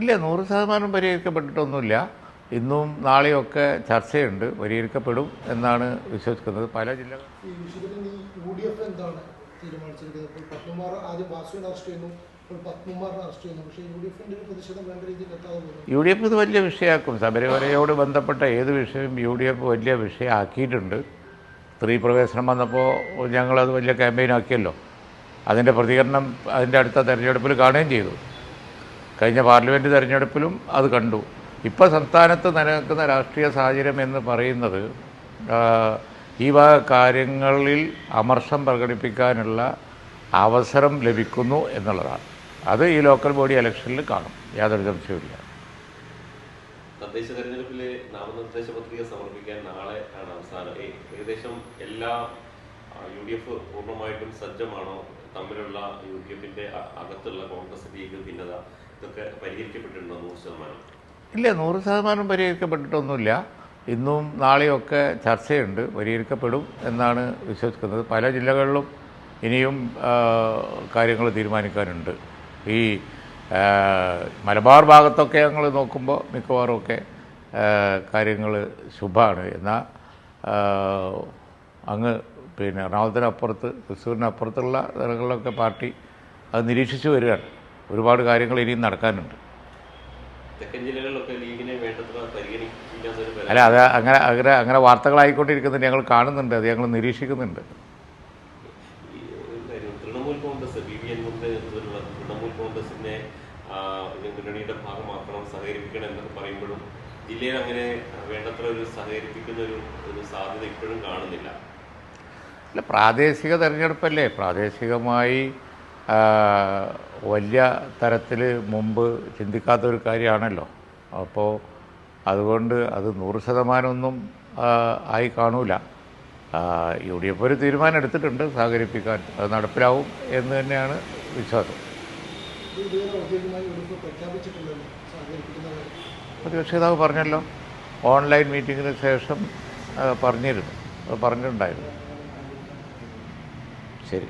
ഇല്ല, 100% പരിഹരിക്കപ്പെട്ടിട്ടൊന്നുമില്ല. ഇന്നും നാളെയൊക്കെ ചർച്ചയുണ്ട്, പരിഹരിക്കപ്പെടും എന്നാണ് വിശ്വസിക്കുന്നത്. പല ജില്ലകൾ യു ഡി എഫ് ഇത് വലിയ വിഷയമാക്കും. ശബരിമലയോട് ബന്ധപ്പെട്ട ഏത് വിഷയവും യു ഡി എഫ് വലിയ വിഷയമാക്കിയിട്ടുണ്ട്. സ്ത്രീ പ്രവേശനം വന്നപ്പോൾ ഞങ്ങളത് വലിയ ക്യാമ്പയിനാക്കിയല്ലോ. അതിൻ്റെ പ്രതികരണം അതിൻ്റെ അടുത്ത തെരഞ്ഞെടുപ്പിൽ കാണുകയും ചെയ്തു. കഴിഞ്ഞ പാർലമെൻറ്റ് തെരഞ്ഞെടുപ്പിലും അത് കണ്ടു. ഇപ്പോൾ സംസ്ഥാനത്ത് നിലനിൽക്കുന്ന രാഷ്ട്രീയ സാഹചര്യം എന്ന് പറയുന്നത് ഈ വക കാര്യങ്ങളിൽ അമർഷം പ്രകടിപ്പിക്കാനുള്ള അവസരം ലഭിക്കുന്നു എന്നുള്ളതാണ്. അത് ഈ ലോക്കൽ ബോഡി ഇലക്ഷനിൽ കാണും, യാതൊരു സംശയവുമില്ല. തദ്ദേശ തെരഞ്ഞെടുപ്പിലെ നാമനിർദ്ദേശ പത്രിക സമർപ്പിക്കാൻ നാളെ ആണ് അവസാനം. ഏകദേശം എല്ലാ UDF പൂർണ്ണമായിട്ടും സജ്ജമാണോ? തമ്മിലുള്ള UDFിൻ്റെ അകത്തുള്ള കോൺഗ്രസ് ലീഗ് ഭിന്നത ഇതൊക്കെ പരിഹരിക്കപ്പെട്ടിട്ടുണ്ടോ? 100%? ഇല്ല, 100% പരിഹരിക്കപ്പെട്ടിട്ടൊന്നുമില്ല. ഇന്നും നാളെയൊക്കെ ചർച്ചയുണ്ട്, പരിഹരിക്കപ്പെടും എന്നാണ് വിശ്വസിക്കുന്നത്. പല ജില്ലകളിലും ഇനിയും കാര്യങ്ങൾ തീരുമാനിക്കാനുണ്ട്. ഈ മലബാർ ഭാഗത്തൊക്കെ ഞങ്ങൾ നോക്കുമ്പോൾ മിക്കവാറുമൊക്കെ കാര്യങ്ങൾ ശുഭമാണ്. എന്നാൽ അങ്ങ് എറണാകുളത്തിനപ്പുറത്ത്, തൃശ്ശൂരിനപ്പുറത്തുള്ള സ്ഥലങ്ങളിലൊക്കെ പാർട്ടി അത് നിരീക്ഷിച്ചു വരികയാണ്. ഒരുപാട് കാര്യങ്ങൾ ഇനിയും നടക്കാനുണ്ട്. അല്ല, അത് അങ്ങനെ വാർത്തകളായിക്കൊണ്ടിരിക്കുന്നുണ്ട്, ഞങ്ങൾ കാണുന്നുണ്ട്, അത് ഞങ്ങൾ നിരീക്ഷിക്കുന്നുണ്ട്. തൃണമൂൽ കോൺഗ്രസ് തൃണമൂൽ കോൺഗ്രസിനെ മുന്നണിയുടെ ഭാഗമാക്കണം, സഹകരിപ്പിക്കണം എന്നൊക്കെ പറയുമ്പോഴും ജില്ലയിൽ അങ്ങനെ വേണ്ടത്ര ഒരു സഹകരിപ്പിക്കുന്ന ഒരു സാധ്യത ഇപ്പോഴും കാണുന്നില്ല. അല്ല, പ്രാദേശിക തെരഞ്ഞെടുപ്പല്ലേ, പ്രാദേശികമായി വലിയ തരത്തിൽ മുമ്പ് ചിന്തിക്കാത്തൊരു കാര്യമാണല്ലോ. അപ്പോൾ അതുകൊണ്ട് അത് 100% ആയി കാണൂല. UDF ഒരു തീരുമാനം എടുത്തിട്ടുണ്ട് സഹകരിപ്പിക്കാൻ, അത് നടപ്പിലാവും എന്ന് തന്നെയാണ് വിശ്വാസം. പ്രതിപക്ഷ നേതാവ് പറഞ്ഞല്ലോ, ഓൺലൈൻ മീറ്റിങ്ങിന് ശേഷം പറഞ്ഞിട്ടുണ്ടായിരുന്നു. ശരി.